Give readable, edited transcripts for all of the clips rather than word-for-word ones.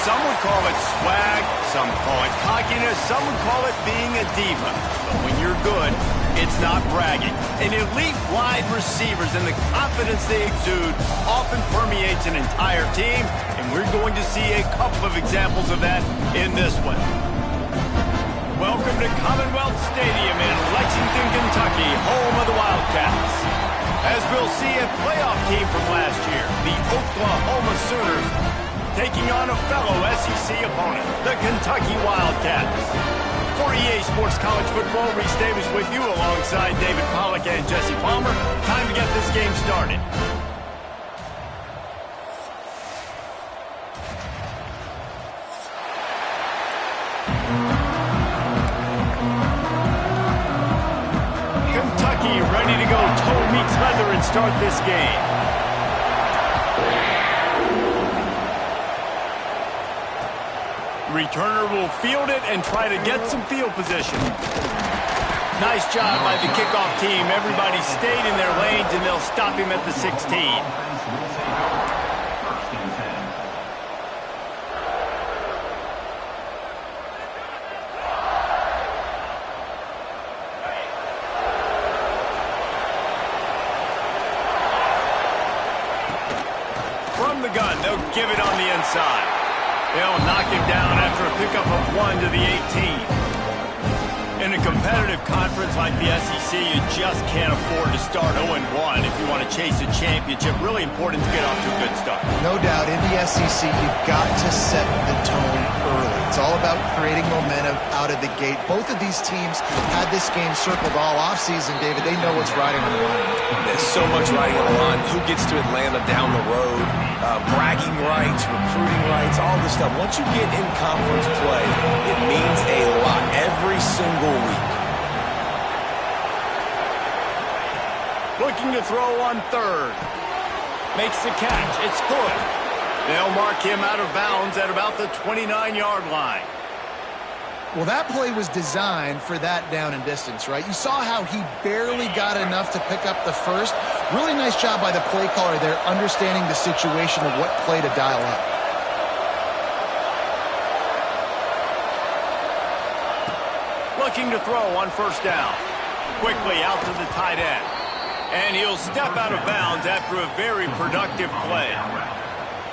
Some would call it swag, some call it cockiness, some would call it being a diva. But when you're good, it's not bragging. And elite wide receivers and the confidence they exude often permeates an entire team, and we're going to see a couple of examples of that in this one. Welcome to Commonwealth Stadium in Lexington, Kentucky, home of the Wildcats. As we'll see, a playoff team from last year, the Oklahoma Sooners, taking on a fellow SEC opponent, the Kentucky Wildcats. For EA Sports College Football, Reese Davis with you alongside David Pollack and Jesse Palmer. Time to get this game started. Kentucky ready to go toe meets leather and start this game. Returner will field it and try to get some field position. Nice job by the kickoff team. Everybody stayed in their lanes, and they'll stop him at the 16. From the gun, they'll give it on the inside. They'll knock him down after a pickup of 1 to the 18. In a competitive conference like the SEC, you just can't afford to start 0-1 if you want to chase a championship. Really important to get off to a good start. No doubt, in the SEC, you've got to set the tone early. It's all about creating momentum out of the gate. Both of these teams had this game circled all offseason, David. They know what's riding on the line. There's so much riding on the line. Who gets to Atlanta down the road? Bragging rights, recruiting rights, all this stuff. Once you get in conference play, it means a lot every single week. Looking to throw on third. Makes the catch. It's good. They'll mark him out of bounds at about the 29-yard line. Well, that play was designed for that down and distance, right? You saw how he barely got enough to pick up the first. Really nice job by the play caller there, understanding the situation of what play to dial up. Looking to throw on first down. Quickly out to the tight end. And he'll step out of bounds after a very productive play.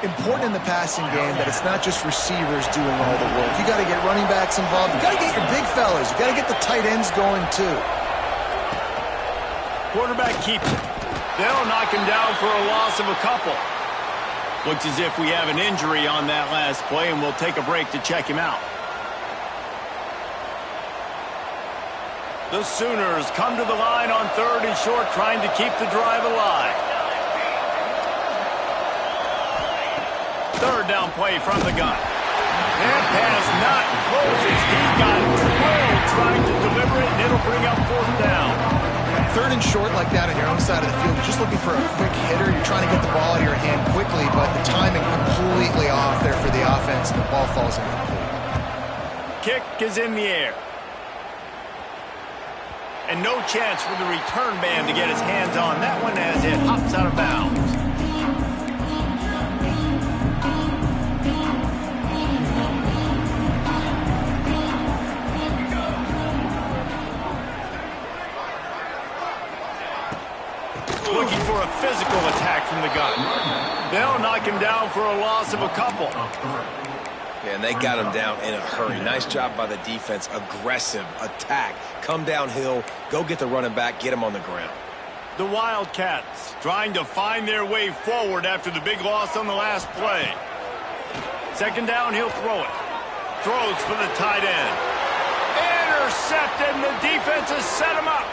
Important in the passing game that it's not just receivers doing all the work. You got to get running backs involved. You got to get your big fellas. You got to get the tight ends going too. Quarterback keeps it. They'll knock him down for a loss of a couple. Looks as if we have an injury on that last play, and we'll take a break to check him out. The Sooners come to the line on third and short, trying to keep the drive alive. Third down play from the gun. That pass not closes. He got drilled trying to deliver it, and it'll bring up fourth down. Third and short like that on your own side of the field, you're just looking for a quick hitter. You're trying to get the ball out of your hand quickly, but the timing completely off there for the offense, and the ball falls incomplete. Kick is in the air. And no chance for the return man to get his hands on that one as it hops out of bounds. Looking for a physical attack from the gun. They'll knock him down for a loss of a couple. Yeah, and they got him down in a hurry. Nice job by the defense. Aggressive attack. Come downhill. Go get the running back. Get him on the ground. The Wildcats trying to find their way forward after the big loss on the last play. Second down, he'll throw it. Throws for the tight end. Intercepted, and the defense has set him up.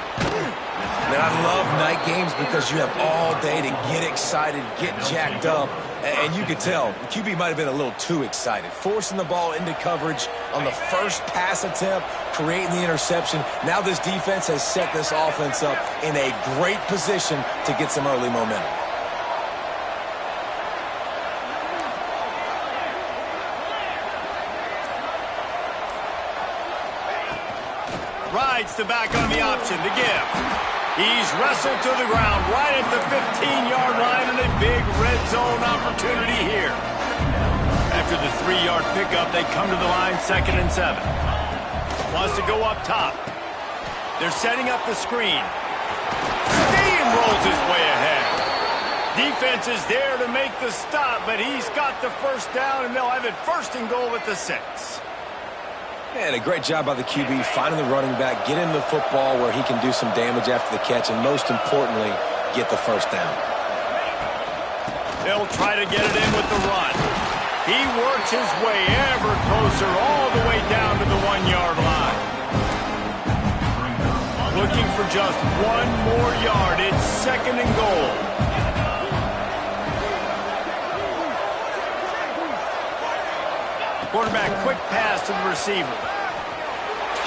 Man, I love night games because you have all day to get excited, get jacked up, and you could tell the QB might have been a little too excited. Forcing the ball into coverage on the first pass attempt, creating the interception. Now this defense has set this offense up in a great position to get some early momentum. Rides the back on the option to give. He's wrestled to the ground right at the 15-yard line, and a big red zone opportunity here. After the 3-yard pickup. They come to the line, 2nd and 7. Wants to go up top. They're setting up the screen. Steamrolls his way ahead. Defense is there to make the stop, but he's got the first down, and they'll have it 1st and goal at the 6. And a great job by the QB finding the running back, get him the football where he can do some damage after the catch, and most importantly, get the first down. They'll try to get it in with the run. He works his way ever closer all the way down to the 1-yard line. Looking for just 1 more yard. It's 2nd and goal. Quarterback, quick pass to the receiver.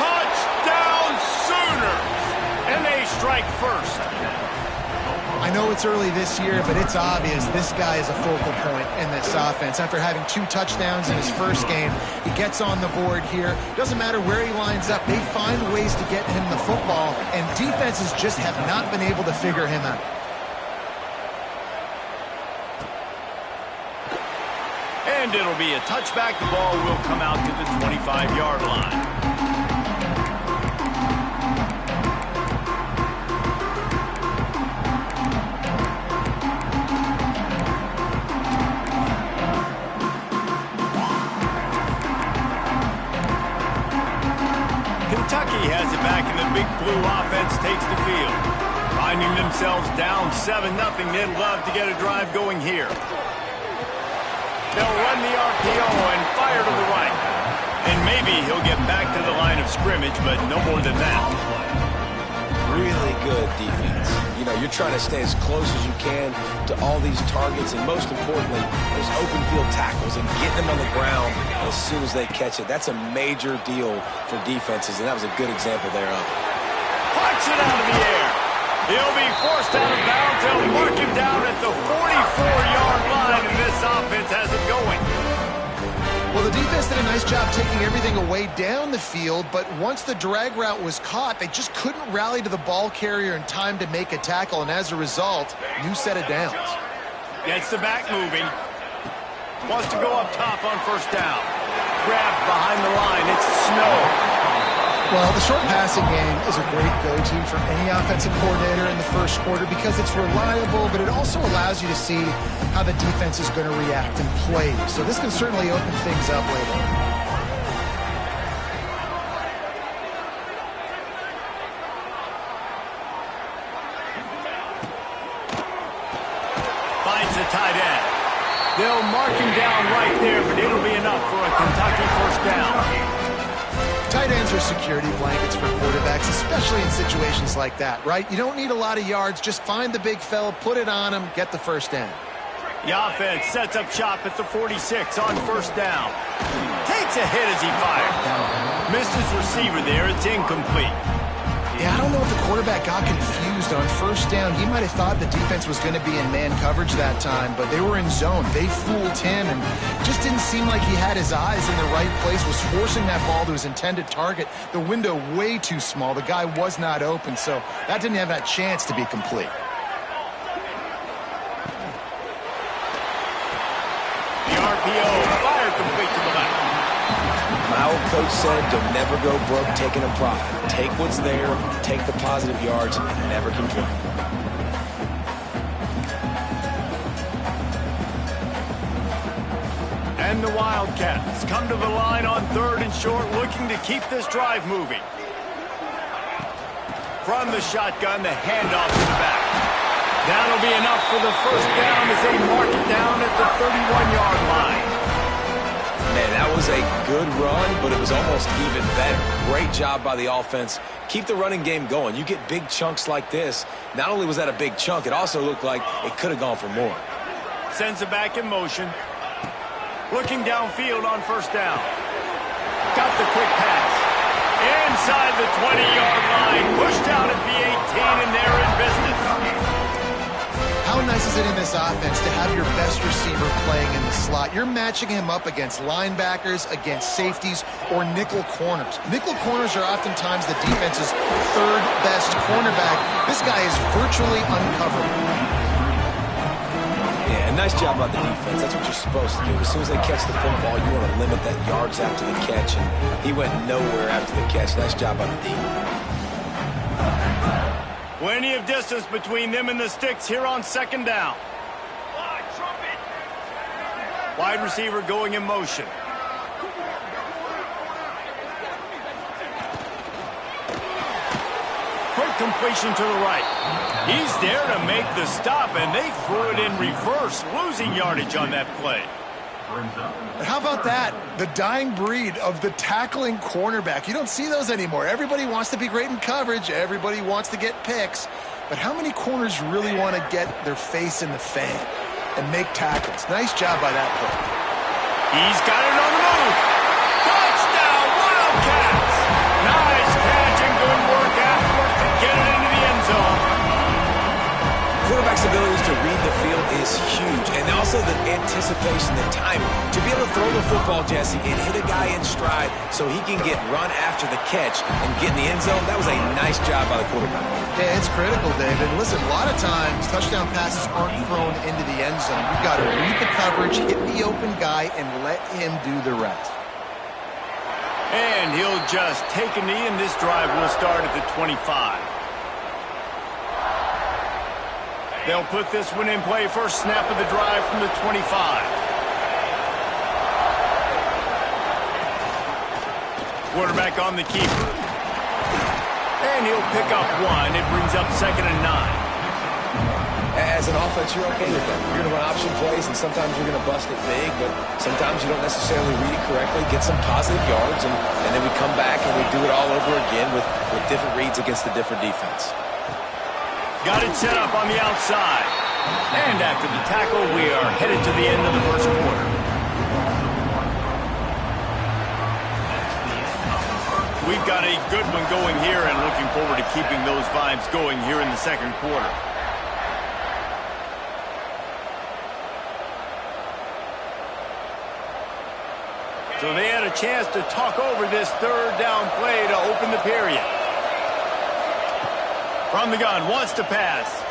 Touchdown Sooners! And they strike first. I know it's early this year, but it's obvious this guy is a focal point in this offense. After having 2 touchdowns in his first game, he gets on the board here. Doesn't matter where he lines up. They find ways to get him the football, and defenses just have not been able to figure him out. And it'll be a touchback. The ball will come out to the 25-yard line. Kentucky has it back, and the Big Blue offense takes the field. Finding themselves down 7-0, they'd love to get a drive going here. They'll run the RPO and fire to the right. And maybe he'll get back to the line of scrimmage, but no more than that. Really good defense. You know, you're trying to stay as close as you can to all these targets, and most importantly, those open field tackles and getting them on the ground as soon as they catch it. That's a major deal for defenses, and that was a good example there of it. Punch it out of the air. He'll be forced out of bounds. They'll mark him down at the 44-yard line, and this offense has it going. Well, the defense did a nice job taking everything away down the field, but once the drag route was caught, they just couldn't rally to the ball carrier in time to make a tackle, and as a result, new set of downs. Gets the back moving. Wants to go up top on 1st down. Grabbed behind the line. It's Snow. Well, the short passing game is a great go-to for any offensive coordinator in the first quarter because it's reliable, but it also allows you to see how the defense is going to react and play. So this can certainly open things up later. Finds the tight end. They'll mark him down right there, but it'll be enough for a Kentucky 1st down. Tight ends are security blankets for quarterbacks, especially in situations like that, right? You don't need a lot of yards. Just find the big fella, put it on him, get the 1st down. The offense sets up shop at the 46 on 1st down. Takes a hit as he fires. Missed his receiver there. It's incomplete. Yeah, I don't know if the quarterback got confused on 1st down. He might have thought the defense was going to be in man coverage that time, but they were in zone. They fooled him and just didn't seem like he had his eyes in the right place, was forcing that ball to his intended target. The window way too small. The guy was not open, so that didn't have that chance to be complete. The RPO fired complete to the left. My old coach said, don't never go broke taking a profit. Take what's there, take the positive yards, and never complain. And the Wildcats come to the line on 3rd and short, looking to keep this drive moving. From the shotgun, the handoff to the back. That'll be enough for the 1st down as they mark it down at the 31-yard line. Man, that was a good run, but it was almost even better. Great job by the offense. Keep the running game going. You get big chunks like this. Not only was that a big chunk, it also looked like it could have gone for more. Sends it back in motion. Looking downfield on 1st down. Got the quick pass. Inside the 20-yard line. Pushed out at the 18, and they're in business. How nice is it in this offense to have your best receiver playing in the slot? You're matching him up against linebackers, against safeties, or nickel corners. Nickel corners are oftentimes the defense's 3rd best cornerback. This guy is virtually uncoverable. Yeah, and nice job by the defense. That's what you're supposed to do. As soon as they catch the football, you want to limit that yards after the catch, and he went nowhere after the catch. Nice job by the D. Plenty of distance between them and the sticks here on second down. Wide receiver going in motion. Quick completion to the right. He's there to make the stop, and they threw it in reverse, losing yardage on that play. How about that? The dying breed of the tackling cornerback. You don't see those anymore. Everybody wants to be great in coverage. Everybody wants to get picks. But how many corners really want to get their face in the fan and make tackles? Nice job by that play. He's got it on the move. Touchdown, Wildcats! Nice catch and good work afterwards to get it into the end zone. Quarterback's abilities to read the field is huge, and also the anticipation, the timing. To be able to throw the football, Jesse, and hit a guy in stride so he can get run after the catch and get in the end zone, that was a nice job by the quarterback. Yeah, it's critical, David. Listen, a lot of times touchdown passes aren't thrown into the end zone. You've got to read the coverage, hit the open guy, and let him do the rest. And he'll just take a knee, and this drive will start at the 25. They'll put this one in play. First snap of the drive from the 25. Quarterback on the keeper. And he'll pick up one. It brings up 2nd and 9. As an offense, you're okay with that. You're going to run option plays, and sometimes you're going to bust it big, but sometimes you don't necessarily read it correctly, get some positive yards, and then we come back and we do it all over again with different reads against the different defense. Got it set up on the outside. And after the tackle, we are headed to the end of the first quarter. We've got a good one going here and looking forward to keeping those vibes going here in the second quarter. So they had a chance to talk over this third down play to open the period. From the gun, wants to pass.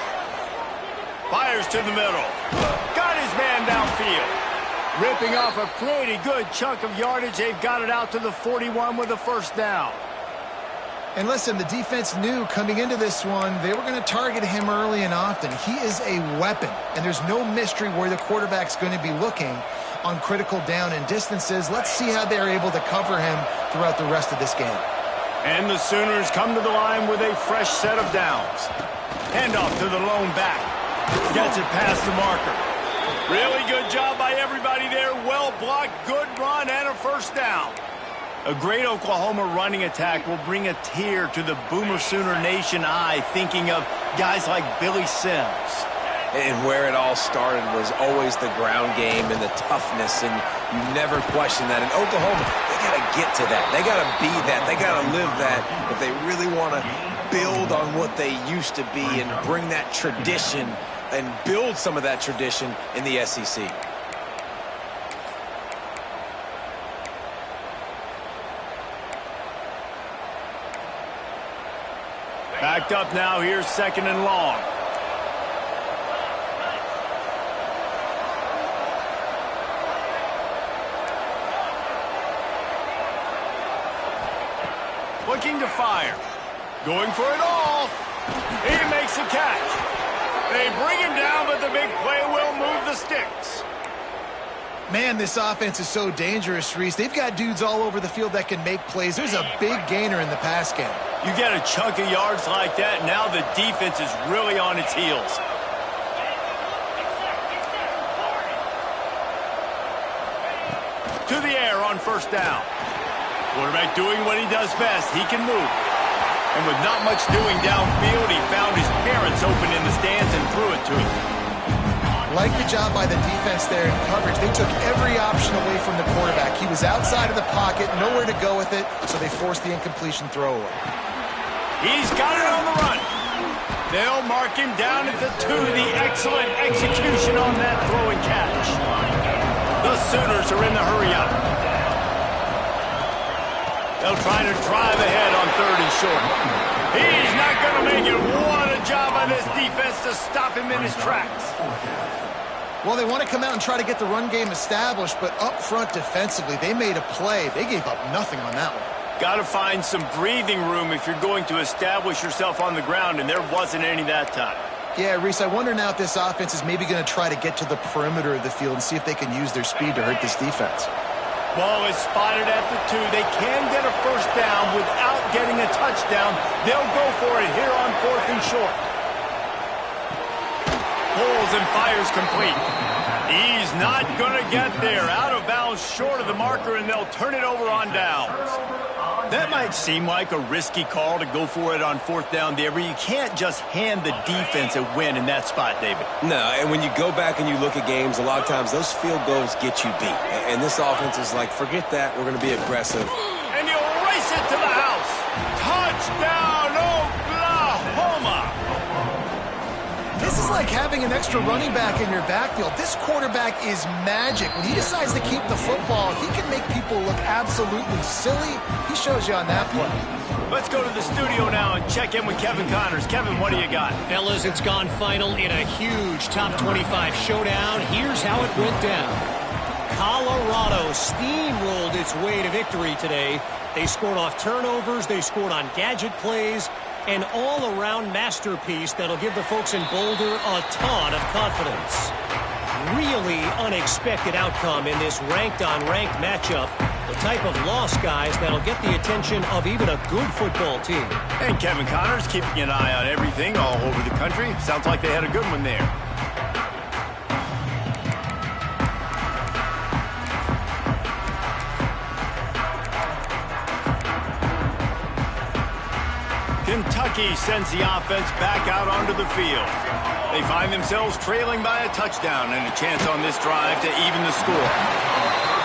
Fires to the middle. Got his man downfield. Ripping off a pretty good chunk of yardage. They've got it out to the 41 with a first down. And listen, the defense knew coming into this one, they were going to target him early and often. He is a weapon, and there's no mystery where the quarterback's going to be looking on critical down and distances. Let's see how they're able to cover him throughout the rest of this game. And the Sooners come to the line with a fresh set of downs. Handoff to the lone back. Gets it past the marker. Really good job by everybody there. Well blocked, good run, and a first down. A great Oklahoma running attack will bring a tear to the Boomer Sooner Nation eye, thinking of guys like Billy Sims. And where it all started was always the ground game and the toughness, and you never question that. In Oklahoma, they got to get to that. They got to be that. They got to live that if they really want to build on what they used to be and bring that tradition and build some of that tradition in the SEC. Backed up now, here's 2nd and long. Looking to fire. Going for it all. He makes a catch. They bring him down, but the big play will move the sticks. Man, this offense is so dangerous, Reese. They've got dudes all over the field that can make plays. There's a big gainer in the pass game. You get a chunk of yards like that, now the defense is really on its heels. To the air on first down. Quarterback doing what he does best. He can move. And with not much doing downfield, he found his parents open in the stands and threw it to him. Like the job by the defense there in coverage. They took every option away from the quarterback. He was outside of the pocket, nowhere to go with it, so they forced the incompletion throwaway. He's got it on the run. They'll mark him down at the 2. The excellent execution on that throw and catch. The Sooners are in the hurry-up. They'll try to drive ahead on 3rd and short. He's not going to make it. What a job by this defense to stop him in his tracks. Well, they want to come out and try to get the run game established, but up front defensively, they made a play. They gave up nothing on that one. Got to find some breathing room if you're going to establish yourself on the ground, and there wasn't any that time. Yeah, Reese, I wonder now if this offense is maybe going to try to get to the perimeter of the field and see if they can use their speed to hurt this defense. Ball is spotted at the 2. They can get a first down without getting a touchdown. They'll go for it here on 4th and short. Pulls and fires complete. He's not going to get there. Out of bounds, short of the marker, and they'll turn it over on downs. That might seem like a risky call to go for it on 4th down there, but you can't just hand the defense a win in that spot, David. No, and when you go back and you look at games, a lot of times those field goals get you beat. And this offense is like, forget that, we're going to be aggressive. And he'll race it to the house. Touchdown, Oklahoma! This is like having an extra running back in your backfield. This quarterback is magic. When he decides to keep the football, he can make people look absolutely silly. He shows you on that play. Let's go to the studio now and check in with Kevin Connors. Kevin, what do you got? Fellas, it's gone final in a huge top 25 showdown. Here's how it went down. Colorado steamrolled its way to victory today. They scored off turnovers. They scored on gadget plays. An all-around masterpiece that'll give the folks in Boulder a ton of confidence. Really unexpected outcome in this ranked-on-ranked matchup. The type of loss, guys, that'll get the attention of even a good football team. And Kevin Connors keeping an eye on everything all over the country. Sounds like they had a good one there. Kentucky sends the offense back out onto the field. They find themselves trailing by a touchdown and a chance on this drive to even the score.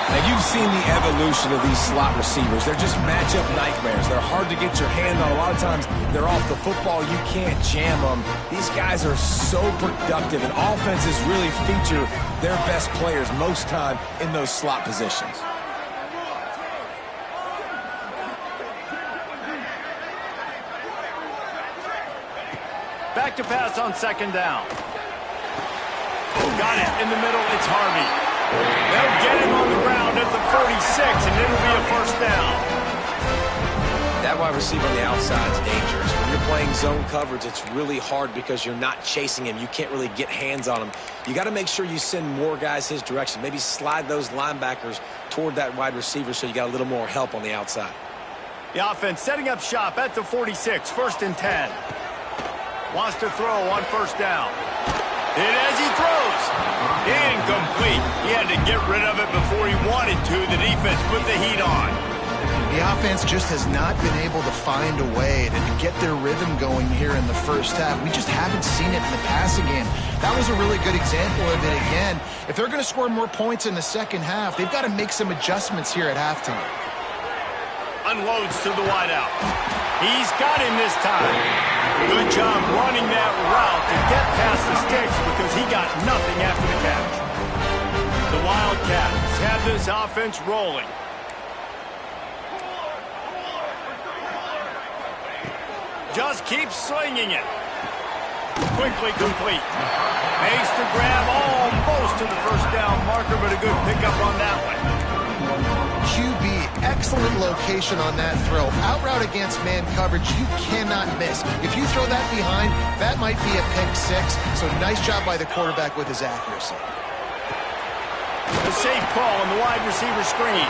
Now, you've seen the evolution of these slot receivers. They're just matchup nightmares. They're hard to get your hand on. A lot of times, they're off the football. You can't jam them. These guys are so productive, and offenses really feature their best players most time in those slot positions. Back to pass on 2nd down. Got it in the middle. It's Harvey. They'll get him on the ground at the 46, and it'll be a first down. That wide receiver on the outside is dangerous. When you're playing zone coverage, it's really hard because you're not chasing him. You can't really get hands on him. You got to make sure you send more guys his direction. Maybe slide those linebackers toward that wide receiver so you got a little more help on the outside. The offense setting up shop at the 46, 1st and 10. Wants to throw on 1st down. And as he throws, incomplete. He had to get rid of it before he wanted to. The defense put the heat on. The offense just has not been able to find a way to get their rhythm going here in the first half. We just haven't seen it in the passing game. That was a really good example of it again. If they're going to score more points in the second half, they've got to make some adjustments here at halftime. Unloads to the wideout. He's got him this time. Good job running that route to get past the sticks because he got nothing after the catch. The Wildcats have this offense rolling. Just keeps slinging it. Quickly complete. Makes the grab almost to the first down marker, but a good pickup on that one. QB, excellent location on that throw. Out route against man coverage, you cannot miss. If you throw that behind, that might be a pick 6. So nice job by the quarterback with his accuracy. A safe call on the wide receiver screen.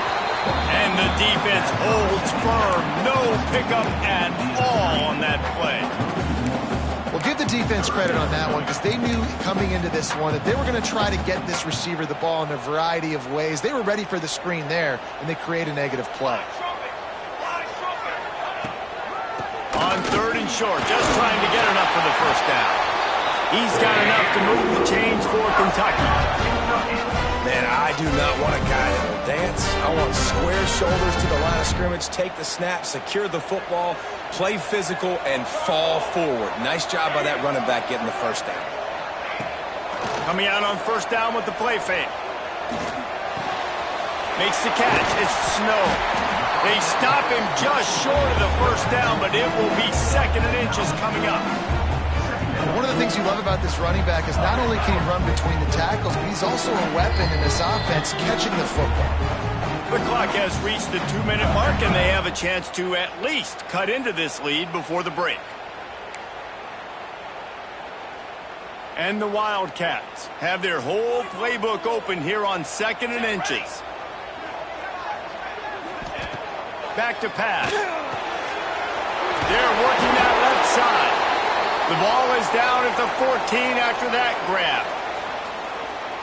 And the defense holds firm. No pickup at all on that play. Well, give the defense credit on that one because they knew coming into this one that they were going to try to get this receiver the ball in a variety of ways. They were ready for the screen there, and they create a negative play. On 3rd and short, just trying to get enough for the first down. He's got enough to move the chains for Kentucky. Man, I do not want a guy that will dance. I want square shoulders to the line of scrimmage, take the snap, secure the football, play physical, and fall forward. Nice job by that running back getting the first down. Coming out on 1st down with the play fake. Makes the catch. It's Snow. They stop him just short of the first down, but it will be 2nd and inches coming up. One of the things you love about this running back is not only can he run between the tackles, but he's also a weapon in this offense catching the football. The clock has reached the 2-minute mark, and they have a chance to at least cut into this lead before the break. And the Wildcats have their whole playbook open here on 2nd and inches. Back to pass. They're working that left side. The ball is down at the 14 after that grab.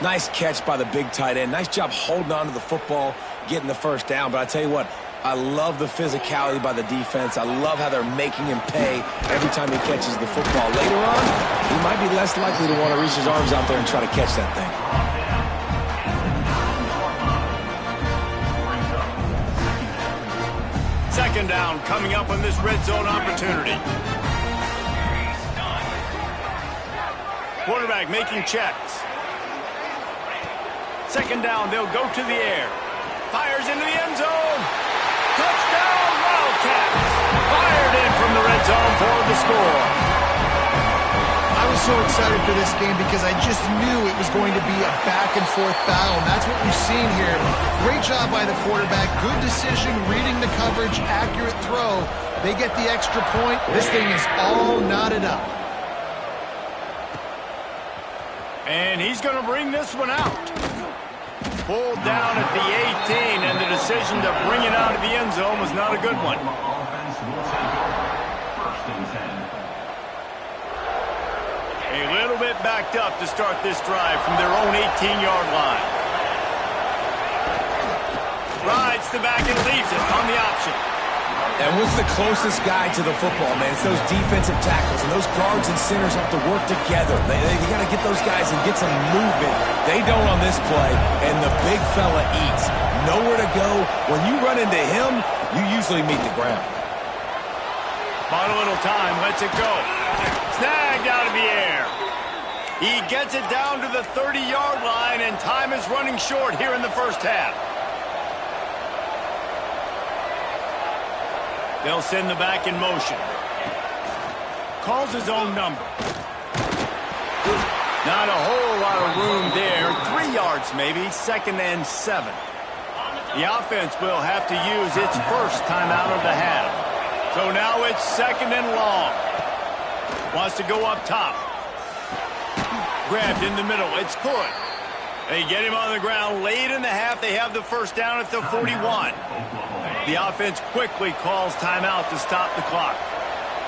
Nice catch by the big tight end. Nice job holding on to the football, getting the first down. But I tell you what, I love the physicality by the defense. I love how they're making him pay every time he catches the football. Later on, he might be less likely to want to reach his arms out there and try to catch that thing. Second down coming up on this red zone opportunity. Quarterback making checks. Second down, they'll go to the air. Fires into the end zone. Touchdown, Wildcats. Fired in from the red zone for the score. I was so excited for this game because I just knew it was going to be a back-and-forth battle, and that's what we've seen here. Great job by the quarterback. Good decision, reading the coverage, accurate throw. They get the extra point. This thing is all knotted up. And he's going to bring this one out. Pulled down at the 18, and the decision to bring it out of the end zone was not a good one. A little bit backed up to start this drive from their own 18-yard line. Rides the back and leaves it on the option. And what's the closest guy to the football, man? It's those defensive tackles, and those guards and centers have to work together. They got to get those guys and get some movement. They don't on this play, and the big fella eats. Nowhere to go. When you run into him, you usually meet the ground. Bought a little time, lets it go. Snagged out of the air. He gets it down to the 30-yard line, and time is running short here in the first half. They'll send the back in motion. Calls his own number. Not a whole lot of room there. 3 yards maybe, 2nd and 7. The offense will have to use its first timeout of the half. So now it's 2nd and long. Wants to go up top. Grabbed in the middle. It's good. They get him on the ground late in the half. They have the first down at the 41. The offense quickly calls timeout to stop the clock.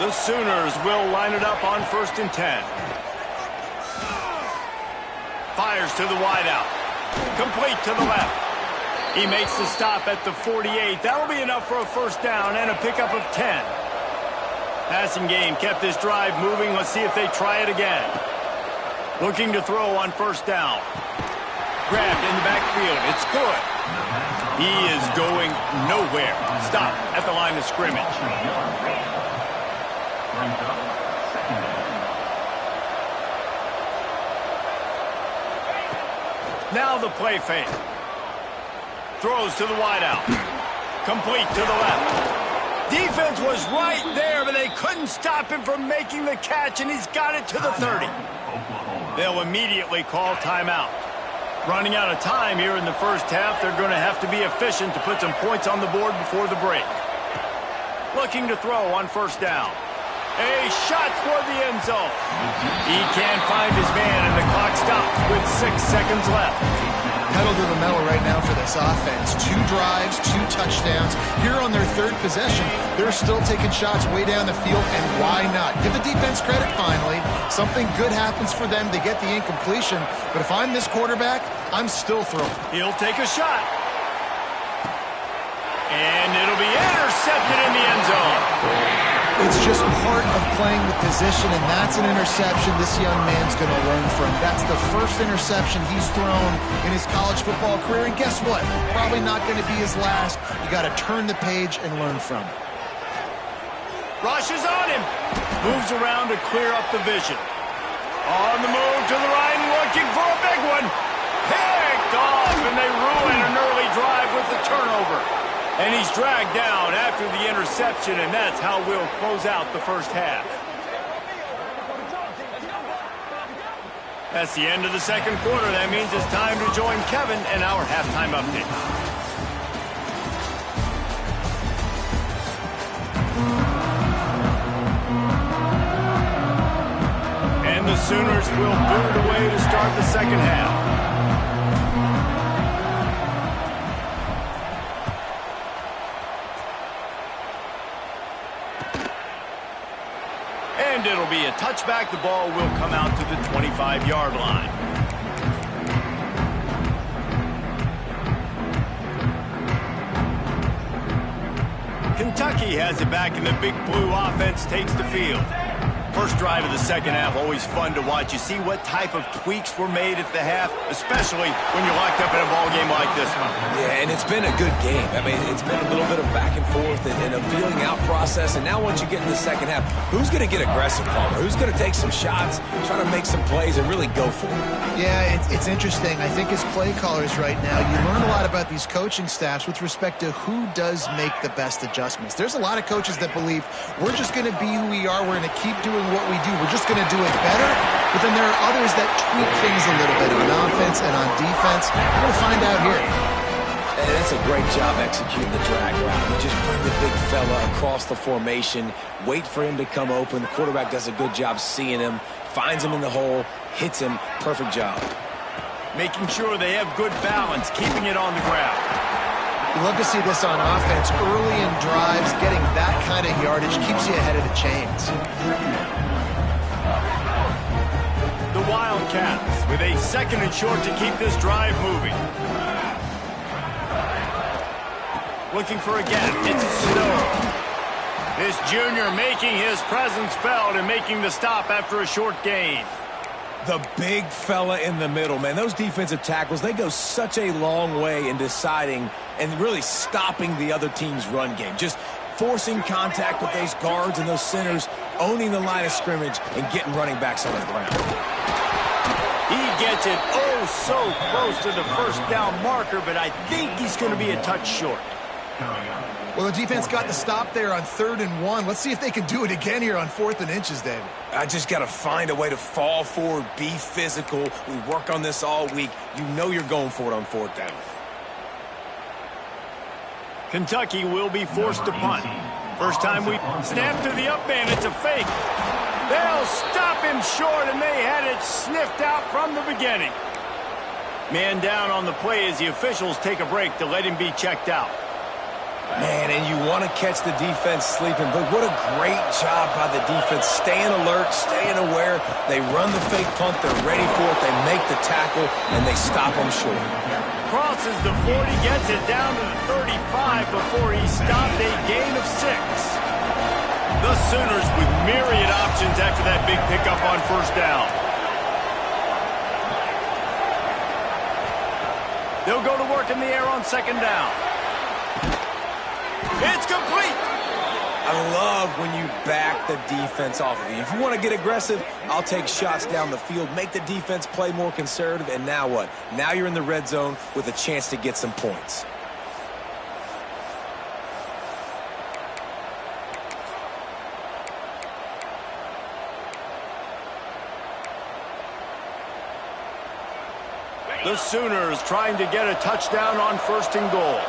The Sooners will line it up on 1st and 10. Fires to the wideout. Complete to the left. He makes the stop at the 48. That'll be enough for a first down and a pickup of 10. Passing game kept this drive moving. Let's see if they try it again. Looking to throw on first down. Grabbed in the backfield. It's good. He is going nowhere. Stop at the line of scrimmage. Now the play fake. Throws to the wideout. Complete to the left. Defense was right there, but they couldn't stop him from making the catch, and he's got it to the 30. They'll immediately call timeout. Running out of time here in the first half, they're going to have to be efficient to put some points on the board before the break. Looking to throw on first down. A shot toward the end zone. He can't find his man, and the clock stops with 6 seconds left. Pedal to the metal right now for this offense. 2 drives, 2 touchdowns. Here on their 3rd possession, they're still taking shots way down the field, and why not? Give the defense credit finally. Something good happens for them. They get the incompletion. But if I'm this quarterback, I'm still throwing. He'll take a shot. And it'll be intercepted in the end zone. It's just part of playing the position, and that's an interception this young man's going to learn from. That's the first interception he's thrown in his college football career, and guess what? Probably not going to be his last. You got to turn the page and learn from it. Rushes on him. Moves around to clear up the vision. On the move to the right, looking for a big one. Picked off, and they ruin an early drive with the turnover. And he's dragged down after the interception, and that's how we'll close out the first half. That's the end of the second quarter. That means it's time to join Kevin and our halftime update. And the Sooners will boot away to start the second half. And it'll be a touchback. The ball will come out to the 25-yard line. Kentucky has it back, and the Big Blue offense takes the field. First drive of the second half, always fun to watch. You see what type of tweaks were made at the half, especially when you're locked up in a ball game like this one. Yeah, and it's been a good game. I mean, it's been a little bit of back and forth and a feeling out process. And now once you get in the second half, who's going to get aggressive, Palmer? Who's going to take some shots, try to make some plays, and really go for it? Yeah, it's interesting. I think as play callers right now, you learn a lot about these coaching staffs with respect to who does make the best adjustments. There's a lot of coaches that believe we're just going to be who we are. We're going to keep doing what we do. We're just going to do it better. But then there are others that tweak things a little bit on offense and on defense. We're going to find out here. And that's a great job executing the drag route. You just bring the big fella across the formation, wait for him to come open. The quarterback does a good job seeing him, finds him in the hole, hits him. Perfect job. Making sure they have good balance, keeping it on the ground. You love to see this on offense. Early in drives, getting that kind of yardage keeps you ahead of the chains. The Wildcats with a second and short to keep this drive moving. Looking for a gap. It's Snow. This junior making his presence felt and making the stop after a short gain. The big fella in the middle, man. Those defensive tackles, they go such a long way in deciding and really stopping the other team's run game. Just forcing contact with those guards and those centers, owning the line of scrimmage, and getting running backs on the ground. He gets it so close to the first down marker, but I think he's going to be a touch short. Well, the defense got the stop there on 3rd and 1. Let's see if they can do it again here on 4th and inches, David. I just got to find a way to fall forward, be physical. We work on this all week. You know you're going for it on 4th down. Kentucky will be forced to punt. First time we snap to the up man, it's a fake. They'll stop him short, and they had it sniffed out from the beginning. Man down on the play as the officials take a break to let him be checked out. Man, and you want to catch the defense sleeping, but what a great job by the defense. Staying alert, staying aware. They run the fake punt. They're ready for it. They make the tackle, and they stop them short. Crosses the 40, gets it down to the 35 before he stopped a gain of 6. The Sooners with myriad options after that big pickup on first down. They'll go to work in the air on second down. It's complete. I love when you back the defense off of you. If you want to get aggressive, I'll take shots down the field, make the defense play more conservative, and now what? Now you're in the red zone with a chance to get some points. The Sooners trying to get a touchdown on 1st and goal.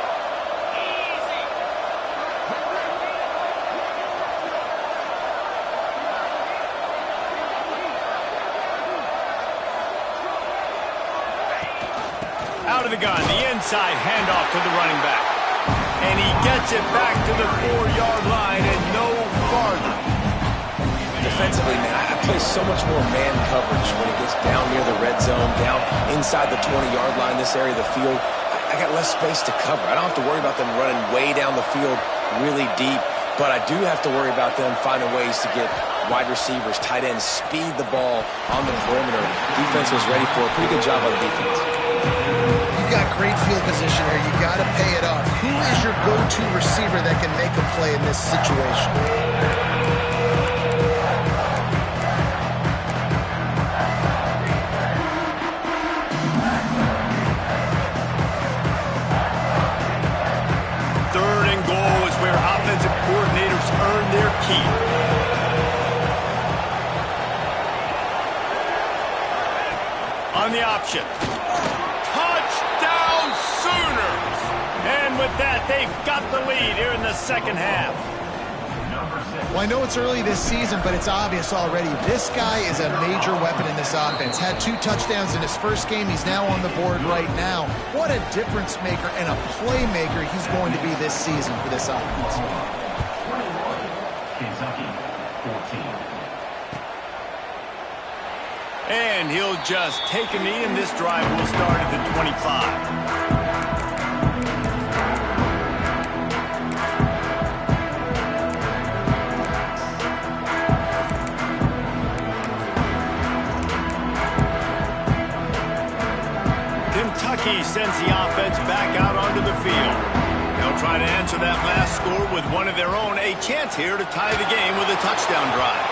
Out of the gun, the inside handoff to the running back. And he gets it back to the 4-yard line and no farther. Defensively, man, I play so much more man coverage when it gets down near the red zone, down inside the 20-yard line, this area of the field. I got less space to cover. I don't have to worry about them running way down the field really deep, but I do have to worry about them finding ways to get wide receivers, tight ends, speed the ball on the perimeter. Defense was ready for a pretty good job on the defense. You got great field position here. You got to pay it off. Who is your go-to receiver that can make a play in this situation? Coordinators earn their keep. the option. Touchdown Sooners! And with that, they've got the lead here in the second half. Well, I know it's early this season, but it's obvious already. This guy is a major weapon in this offense. Had 2 touchdowns in his first game. He's now on the board right now. What a difference maker and a playmaker he's going to be this season for this offense. Kentucky, 14. And he'll just take a knee, and this drive will start at the 25. Kentucky sends the offense back out onto the field. They'll try to answer that last score with one of their own. A chance here to tie the game with a touchdown drive.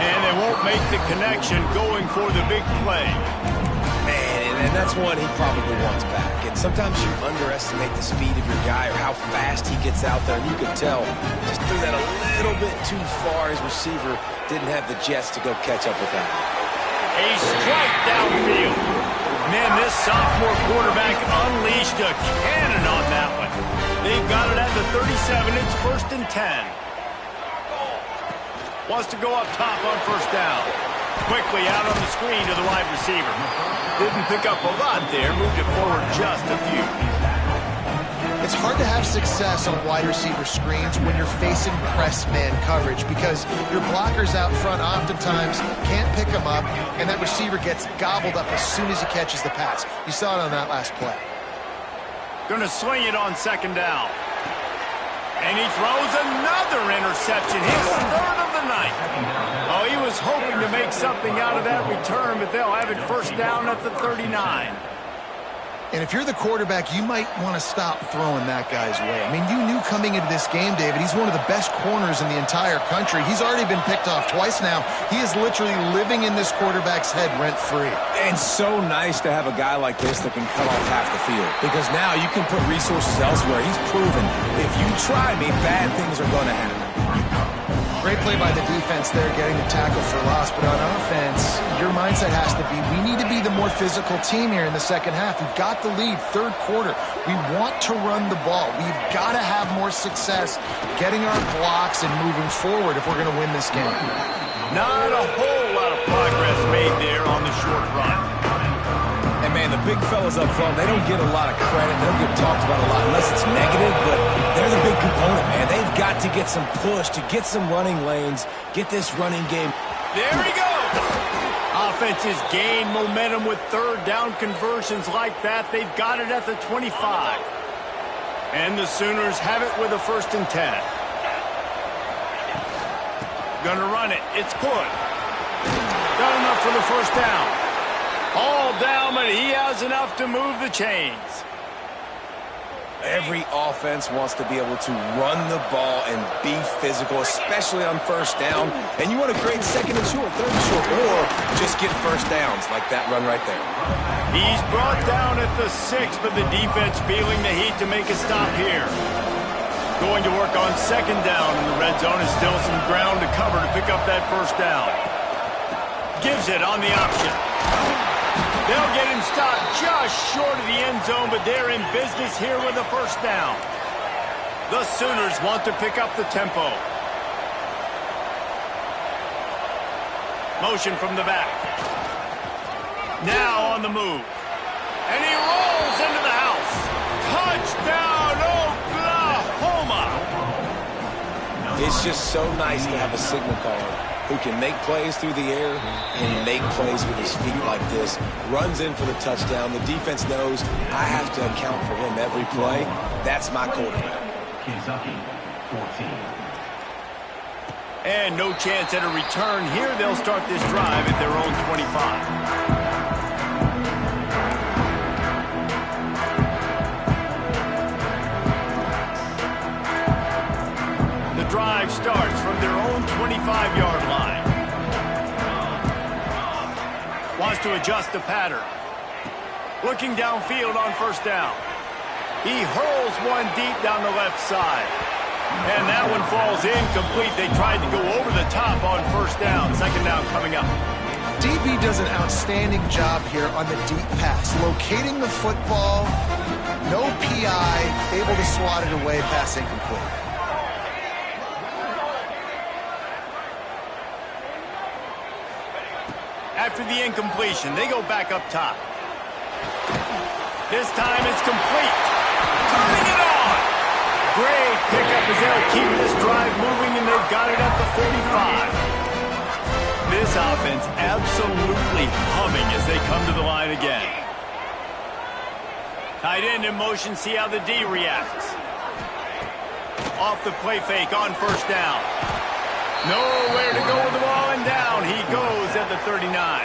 And they won't make the connection going for the big play. Man, and that's one he probably wants back. And sometimes you underestimate the speed of your guy or how fast he gets out there. And you can tell just threw that a little bit too far. His receiver didn't have the jets to go catch up with that. A strike downfield. Man, this sophomore quarterback unleashed a cannon on that one. They've got it at the 37. It's 1st and 10. Wants to go up top on first down. Quickly out on the screen to the wide receiver. Didn't pick up a lot there. Moved it forward just a few. It's hard to have success on wide receiver screens when you're facing press man coverage because your blockers out front oftentimes can't pick them up, and that receiver gets gobbled up as soon as he catches the pass. You saw it on that last play. Going to swing it on 2nd down. And he throws another interception. His 3rd of the night. Oh, he was hoping to make something out of that return, but they'll have it 1st down at the 39. And if you're the quarterback, you might want to stop throwing that guy's way. I mean, you knew coming into this game, David, he's one of the best corners in the entire country. He's already been picked off twice now. He is literally living in this quarterback's head rent-free. And so nice to have a guy like this that can cut off half the field. Because now you can put resources elsewhere. He's proven if you try me, bad things are going to happen. Great play by the defense there, getting the tackle for loss. But on offense, your mindset has to be, we need to be the more physical team here in the second half. We've got the lead, 3rd quarter. We want to run the ball. We've got to have more success getting our blocks and moving forward if we're going to win this game. Not a whole lot of progress made there on the short run. And, man, the big fellas up front, they don't get a lot of credit. They don't get talked about a lot unless it's negative, but they're the big component, man. They've got to get some push, to get some running lanes, get this running game. There he goes. Offenses gain momentum with 3rd down conversions like that. They've got it at the 25. And the Sooners have it with a 1st and 10. Gonna run it. It's good. Got enough for the 1st down. All down, but he has enough to move the chains. Every offense wants to be able to run the ball and be physical, especially on 1st down. And you want to create 2nd and short, 3rd and short, or just get 1st downs like that run right there. He's brought down at the 6, but the defense feeling the heat to make a stop here. Going to work on 2nd down in the red zone. Is still some ground to cover to pick up that 1st down. Gives it on the option. They'll get him stopped just short of the end zone, but they're in business here with a 1st down. The Sooners want to pick up the tempo. Motion from the back. Now on the move. And he rolls into the house. Touchdown, Oklahoma! It's just so nice to have a signal caller who can make plays through the air and make plays with his feet like this. Runs in for the touchdown. The defense knows I have to account for him every play. That's my quarterback. Kentucky, 14. And no chance at a return here. They'll start this drive at their own 25. Drive starts from their own 25-yard line. Wants to adjust the pattern. Looking downfield on 1st down. He hurls one deep down the left side. And that one falls incomplete. They tried to go over the top on 1st down. 2nd down coming up. DB does an outstanding job here on the deep pass, locating the football, no PI, able to swat it away, pass incomplete. After the incompletion, they go back up top. This time it's complete. Turning it on. Great pickup as they'll keep this drive moving, and they've got it at the 45. This offense absolutely humming as they come to the line again. Tight end in motion, see how the D reacts. Off the play fake on first down. Nowhere to go with the ball, and down he goes at the 39.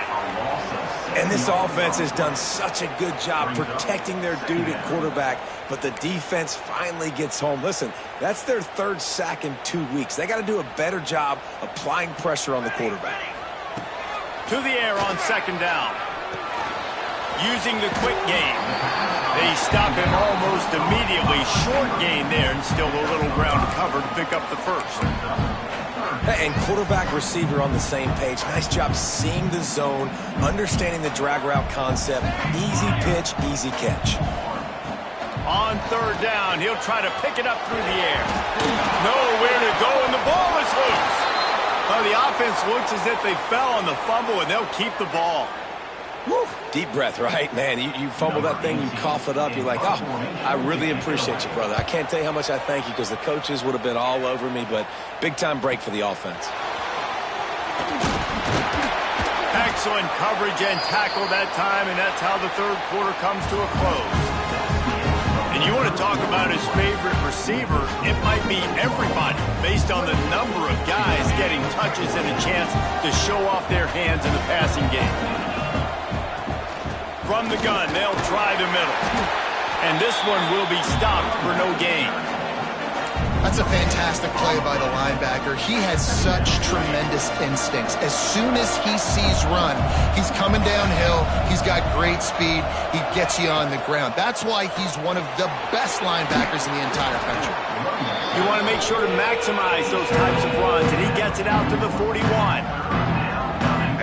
And this offense has done such a good job protecting their dude at quarterback, but the defense finally gets home. Listen, that's their third sack in 2 weeks. They got to do a better job applying pressure on the quarterback. To the air on second down. Using the quick game. They stop him almost immediately. Short gain there, and still a little ground to cover to pick up the first. And quarterback receiver on the same page. Nice job seeing the zone, understanding the drag route concept. Easy pitch, easy catch. On third down, he'll try to pick it up through the air. Nowhere to go, and the ball is loose. Well, the offense looks as if they fell on the fumble, and they'll keep the ball. Woo. Deep breath, right, man? You fumble that thing, you cough it up, you're like, oh, I really appreciate you, brother. I can't tell you how much I thank you, because the coaches would have been all over me, but big-time break for the offense. Excellent coverage and tackle that time, and that's how the third quarter comes to a close. And you want to talk about his favorite receiver, it might be everybody, based on the number of guys getting touches and a chance to show off their hands in the passing game. From the gun, they'll try the middle. And this one will be stopped for no gain. That's a fantastic play by the linebacker. He has such tremendous instincts. As soon as he sees run, he's coming downhill. He's got great speed. He gets you on the ground. That's why he's one of the best linebackers in the entire country. You want to make sure to maximize those types of runs, and he gets it out to the 41.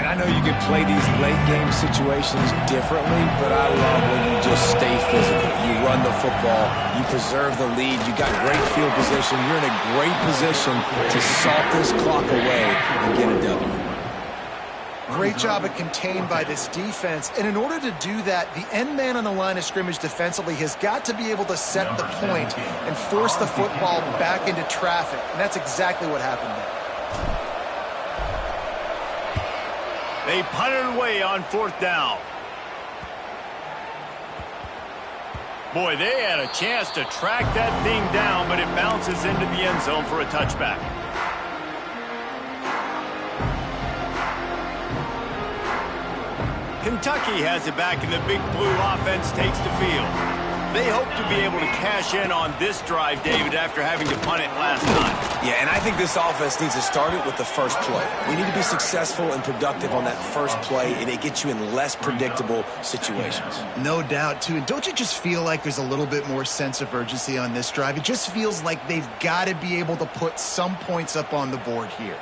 I know you can play these late-game situations differently, but I love when you just stay physical. You run the football, you preserve the lead, you got great field position, you're in a great position to salt this clock away and get a W. Great job at contained by this defense, and in order to do that, the end man on the line of scrimmage defensively has got to be able to set the point and force the football back into traffic, and that's exactly what happened there. They punt it away on fourth down. Boy, they had a chance to track that thing down, but it bounces into the end zone for a touchback. Kentucky has it back, and the Big Blue offense takes the field. They hope to be able to cash in on this drive, David, after having to punt it last time. Yeah, and I think this offense needs to start it with the first play. We need to be successful and productive on that first play, and it gets you in less predictable situations. No doubt, too. And don't you just feel like there's a little bit more sense of urgency on this drive? It just feels like they've got to be able to put some points up on the board here.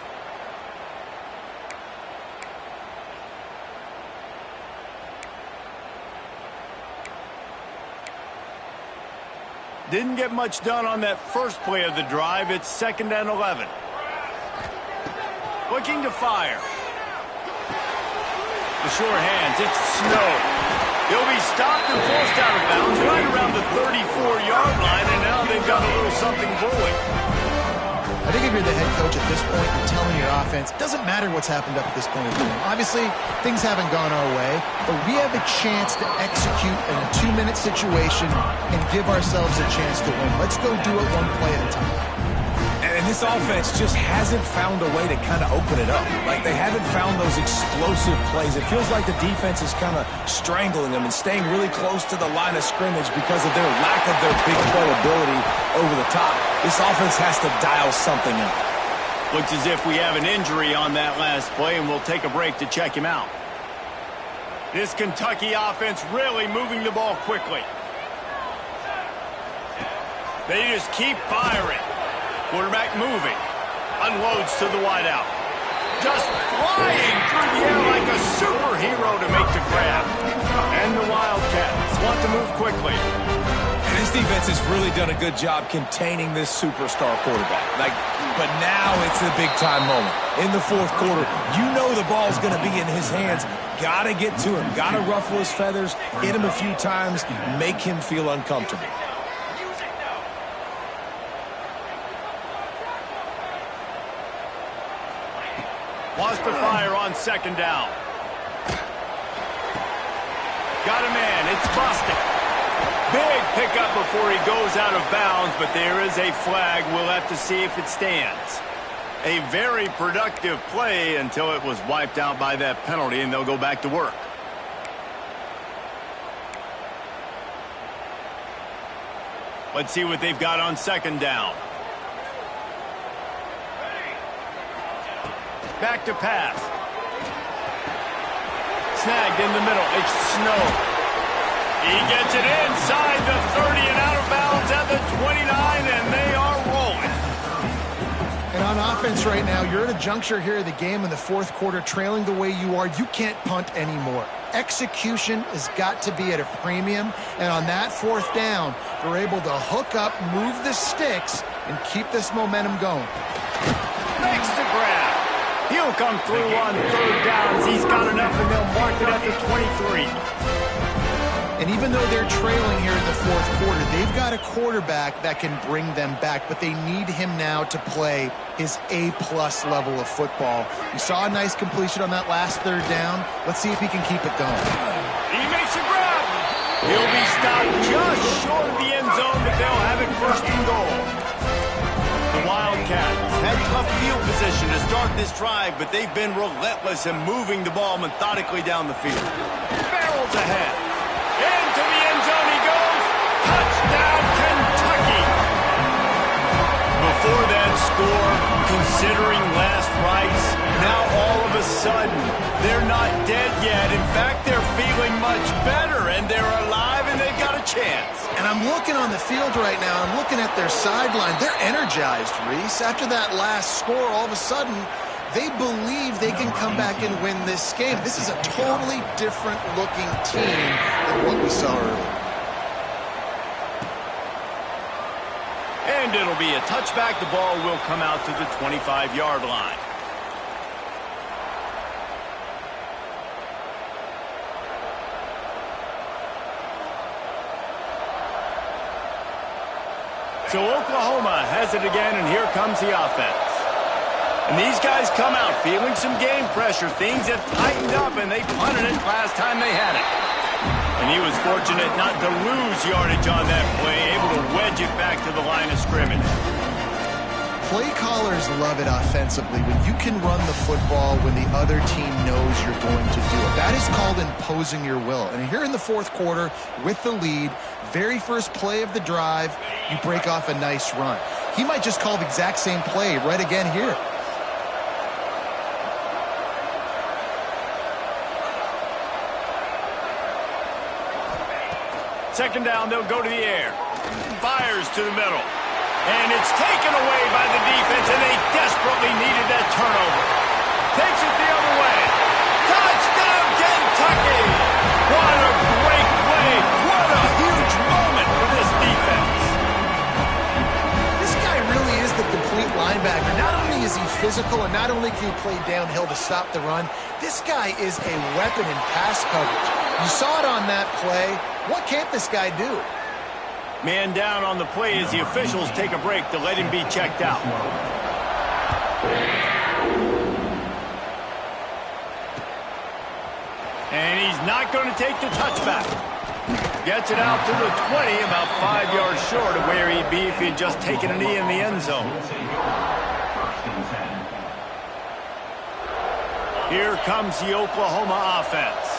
Didn't get much done on that first play of the drive. It's 2nd and 11. Looking to fire. The short hands, it's Snow. He'll be stopped and forced out of bounds right around the 34-yard line, and now they've got a little something brewing. I think if you're the head coach at this point, you're telling your offense, it doesn't matter what's happened up at this point in the game. Obviously, things haven't gone our way, but we have a chance to execute in a 2-minute situation and give ourselves a chance to win. Let's go do it one play at a time. And this offense just hasn't found a way to kind of open it up. Like, they haven't found those explosive plays. It feels like the defense is kind of strangling them and staying really close to the line of scrimmage because of their lack of their big play ability over the top. This offense has to dial something up. Looks as if we have an injury on that last play, and we'll take a break to check him out. This Kentucky offense really moving the ball quickly. They just keep firing. Quarterback moving. Unloads to the wideout. just flying through the air like a superhero to make the grab. And the Wildcats want to move quickly. And this defense has really done a good job containing this superstar quarterback. But now it's a big-time moment. In the fourth quarter, you know the ball's going to be in his hands. Got to get to him. Got to ruffle his feathers, hit him a few times, make him feel uncomfortable. Wants to fire on second down. Got a man. It's busted. Big pickup before he goes out of bounds, but there is a flag. We'll have to see if it stands. A very productive play until it was wiped out by that penalty, and they'll go back to work. Let's see what they've got on second down. Back to pass. Snagged in the middle. It's Snow. He gets it inside the 30 and out of bounds at the 29, and they are rolling. And on offense right now, you're at a juncture here of the game in the fourth quarter, trailing the way you are. You can't punt anymore. Execution has got to be at a premium, and on that fourth down, they're able to hook up, move the sticks, and keep this momentum going. Makes the grab. He'll come through on third downs. He's got enough, and they'll mark it at the 23. And even though they're trailing here in the fourth quarter, they've got a quarterback that can bring them back, but they need him now to play his A-plus level of football. You saw a nice completion on that last third down. Let's see if he can keep it going. He makes a grab. He'll be stopped just short of the end zone, but they'll have it first and goal. The Wildcats had tough field position to start this drive, but they've been relentless in moving the ball methodically down the field. Barrels ahead. Into the end zone he goes. Touchdown, Kentucky. Before that score, considering last rites, now all of a sudden, they're not dead yet. In fact, they're feeling much better, and they're alive, and they've got a chance. And I'm looking on the field right now. I'm looking at their sideline. They're energized, Reese. After that last score, all of a sudden, they believe they can come back and win this game. This is a totally different-looking team than what we saw earlier. And it'll be a touchback. The ball will come out to the 25-yard line. So Oklahoma has it again, and here comes the offense. And these guys come out feeling some game pressure. Things have tightened up, and they punted it last time they had it. And he was fortunate not to lose yardage on that play, able to wedge it back to the line of scrimmage. Play callers love it offensively when you can run the football when the other team knows you're going to do it. That is called imposing your will. And here in the fourth quarter with the lead, very first play of the drive, you break off a nice run. He might just call the exact same play right again here. Second down, they'll go to the air. Fires to the middle. And it's taken away by the defense, and they desperately needed that turnover. Takes it the other way. Touchdown, Kentucky! What a great play. What a huge moment for this defense. This guy really is the complete linebacker. Not only is he physical, and not only can he play downhill to stop the run, this guy is a weapon in pass coverage. You saw it on that play. What can't this guy do? Man down on the play as the officials take a break to let him be checked out. And he's not going to take the touchback. Gets it out to the 20, about 5 yards short of where he'd be if he'd just taken a knee in the end zone. Here comes the Oklahoma offense.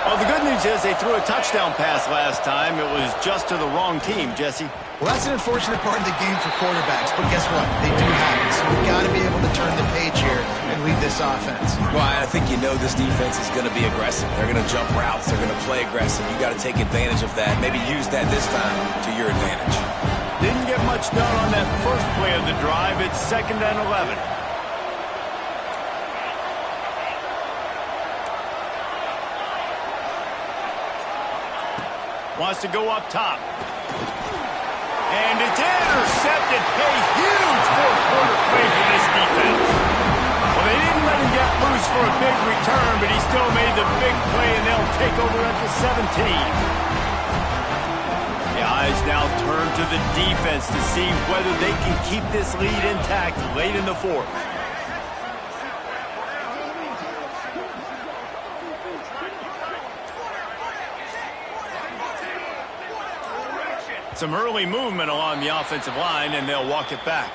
Well, the good news is they threw a touchdown pass last time. It was just to the wrong team, Jesse. Well, that's an unfortunate part of the game for quarterbacks, but guess what? They do have it, so you've got to be able to turn the page here and lead this offense. Well, I think you know this defense is going to be aggressive. They're going to jump routes. They're going to play aggressive. You got to take advantage of that. Maybe use that this time to your advantage. Didn't get much done on that first play of the drive. It's 2nd and 11. Wants to go up top. And it's intercepted. A huge fourth-quarter play for this defense. Well, they didn't let him get loose for a big return, but he still made the big play, and they'll take over at the 17. The eyes now turn to the defense to see whether they can keep this lead intact late in the fourth. Some early movement along the offensive line, and they'll walk it back.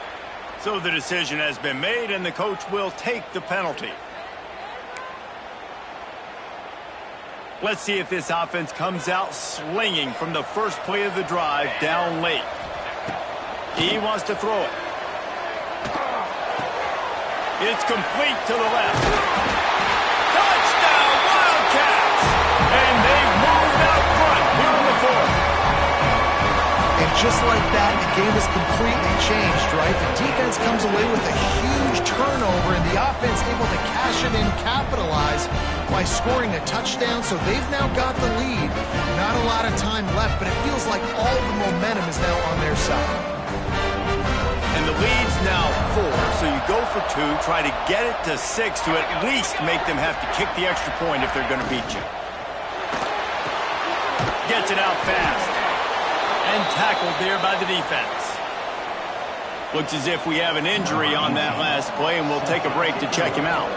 So the decision has been made, and the coach will take the penalty. Let's see if this offense comes out slinging from the first play of the drive down late. He wants to throw it. It's complete to the left. Touchdown, Wildcats! And they've moved out front here in the fourth. And just like that, the game is completely changed, right? The defense comes away with a huge turnover, and the offense able to cash it in, capitalize by scoring a touchdown. So they've now got the lead. Not a lot of time left, but it feels like all the momentum is now on their side. And the lead's now 4, so you go for 2, try to get it to 6 to at least make them have to kick the extra point if they're going to beat you. Gets it out fast. And tackled there by the defense. Looks as if we have an injury on that last play, and we'll take a break to check him out.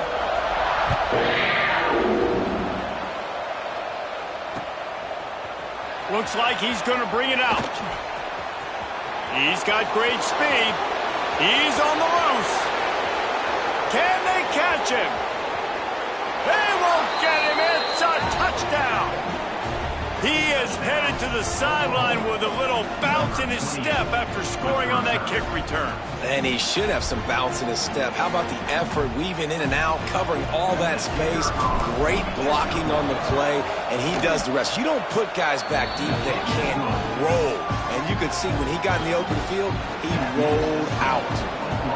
Looks like he's going to bring it out. He's got great speed. He's on the loose. Can they catch him? They won't get him. It's a touchdown. He is headed to the sideline with a little bounce in his step after scoring on that kick return. And he should have some bounce in his step. How about the effort, weaving in and out, covering all that space, great blocking on the play, and he does the rest. You don't put guys back deep that can't roll. And you could see when he got in the open field, he rolled out.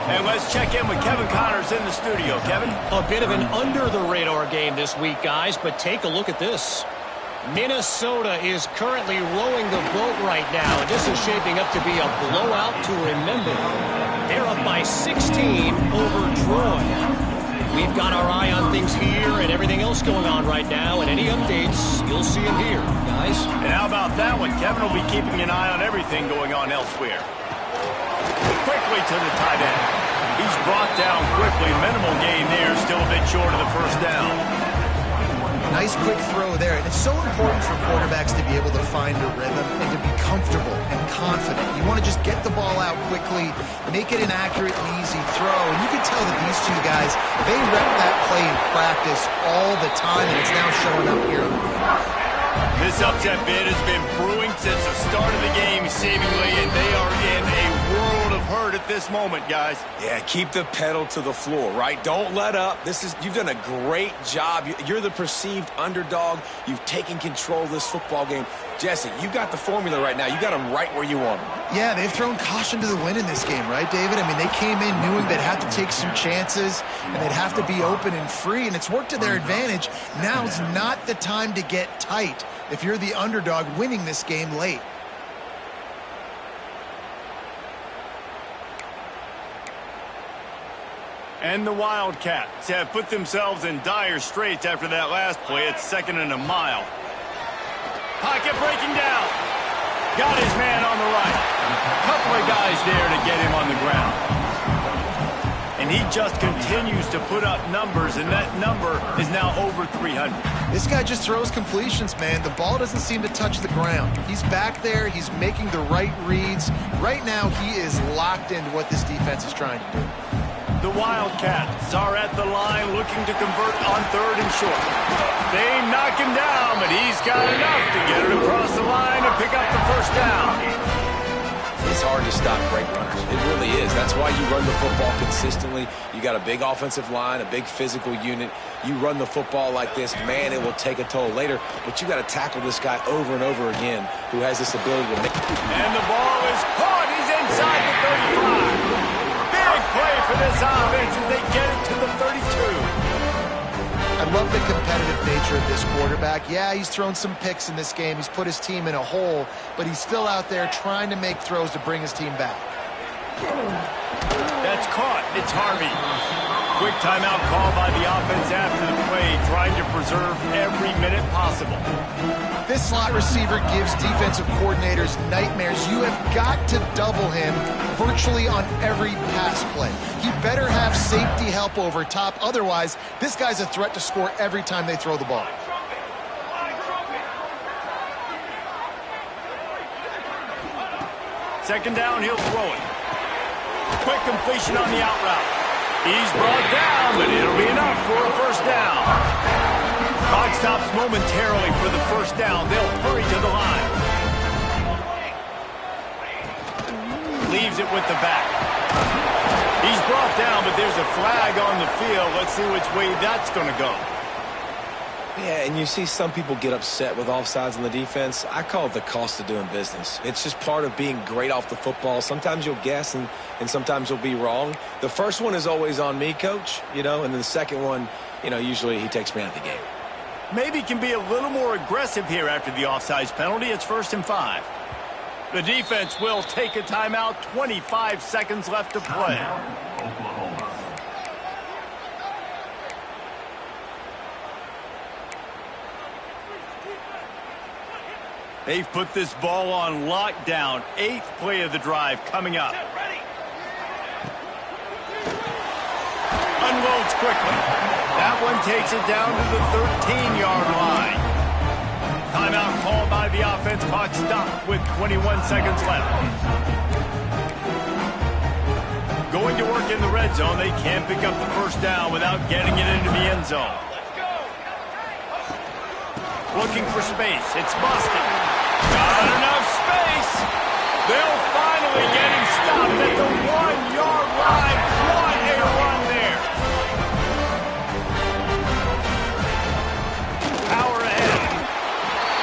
And let's check in with Kevin Connors in the studio. Kevin? A bit of an under-the-radar game this week, guys, but take a look at this. Minnesota is currently rowing the boat right now, and this is shaping up to be a blowout to remember. They're up by 16 over Troy. We've got our eye on things here and everything else going on right now, and any updates, you'll see them here, guys. And how about that one? Kevin will be keeping an eye on everything going on elsewhere. Quickly to the tight end. He's brought down quickly. Minimal gain there, still a bit short of the first down. Nice quick throw there. And it's so important for quarterbacks to be able to find a rhythm and to be comfortable and confident. You want to just get the ball out quickly, make it an accurate and easy throw. And you can tell that these two guys, they rep that play in practice all the time, and it's now showing up here. This upset bid has been brewing since the start of the game, seemingly, and they are in a world of hurt at this moment, guys. Yeah, keep the pedal to the floor, right? Don't let up. You've done a great job. You're the perceived underdog. You've taken control of this football game. Jesse, you got the formula right now. You got them right where you want them. Yeah, they've thrown caution to the wind in this game, right, David? I mean, they came in knowing they'd have to take some chances and they'd have to be open and free, and it's worked to their advantage. Now's not the time to get tight if you're the underdog winning this game late. And the Wildcats have put themselves in dire straits after that last play. It's 2nd and a mile. Pocket breaking down. Got his man on the right. Couple of guys there to get him on the ground. And he just continues to put up numbers, and that number is now over 300. This guy just throws completions, man. The ball doesn't seem to touch the ground. He's back there. He's making the right reads. Right now, he is locked into what this defense is trying to do. The Wildcats are at the line looking to convert on 3rd and short. They knock him down, but he's got enough to get it across the line and pick up the first down. It's hard to stop great runners. It really is. That's why you run the football consistently. You got a big offensive line, a big physical unit. You run the football like this, man, it will take a toll later. But you got to tackle this guy over and over again who has this ability to make. And the ball is caught. He's inside the 35. Big play for this offense as they get it to the 32. I I love the competitive nature of this quarterback. Yeah, he's thrown some picks in this game. He's put his team in a hole, but he's still out there trying to make throws to bring his team back. That's caught. It's Harvey. Quick timeout call by the offense after the play, trying to preserve every minute possible. This slot receiver gives defensive coordinators nightmares. You have got to double him virtually on every pass play. He better have safety help over top. Otherwise, this guy's a threat to score every time they throw the ball. Second down, he'll throw it. Quick completion on the out route. He's brought down, but it'll be enough for a first down. Clock stops momentarily for the first down. They'll hurry to the line. Leaves it with the back. He's brought down, but there's a flag on the field. Let's see which way that's going to go. Yeah, and you see some people get upset with offsides on the defense. I call it the cost of doing business. It's just part of being great off the football. Sometimes you'll guess and sometimes you'll be wrong. The first one is always on me, Coach, and then the second one, usually he takes me out of the game. Maybe can be a little more aggressive here after the offsides penalty. It's 1st and 5. The defense will take a timeout. 25 seconds left to play. Oklahoma. They've put this ball on lockdown. 8th play of the drive coming up. Unloads quickly. That one takes it down to the 13-yard line. Timeout called by the offense. Clock stopped with 21 seconds left. Going to work in the red zone. They can't pick up the first down without getting it into the end zone. Looking for space. It's Boston. Got enough space. They'll finally get him stopped at the 1-yard line. What a run there. Power ahead.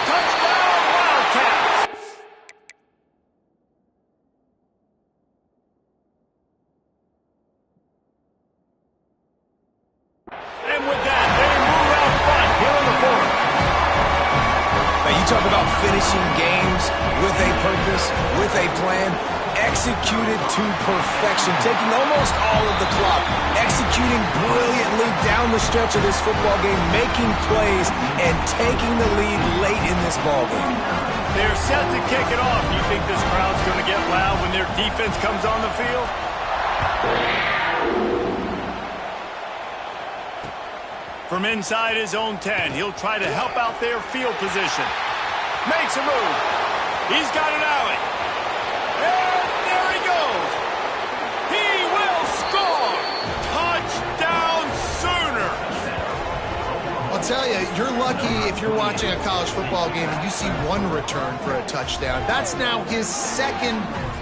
Touchdown, Wildcats. And with that, they move out front here in the fourth. You talk about finishing games with a purpose, with a plan, executed to perfection, taking almost all of the clock, executing brilliantly down the stretch of this football game, making plays, and taking the lead late in this ball game. They're set to kick it off. You think this crowd's going to get loud when their defense comes on the field? From inside his own 10, he'll try to help out their field position. Makes a move. He's got an alley. And there he goes. He will score. Touchdown Sooners. I'll tell you, you're lucky if you're watching a college football game and you see one return for a touchdown. That's now his second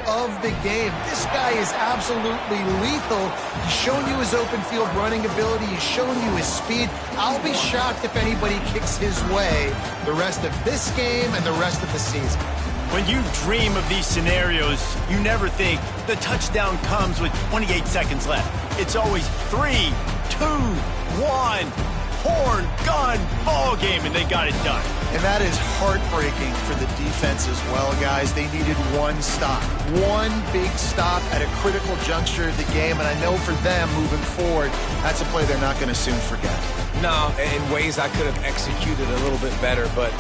of the game. This guy is absolutely lethal. He's shown you his open field running ability. He's shown you his speed. I'll be shocked if anybody kicks his way the rest of this game and the rest of the season. When you dream of these scenarios, you never think the touchdown comes with 28 seconds left. It's always 3, 2, 1, horn, gun, ball game, and they got it done. And that is heartbreaking for the defense as well, guys. They needed one stop, one big stop at a critical juncture of the game, and I know for them moving forward, that's a play they're not going to soon forget. No, in ways I could have executed a little bit better, but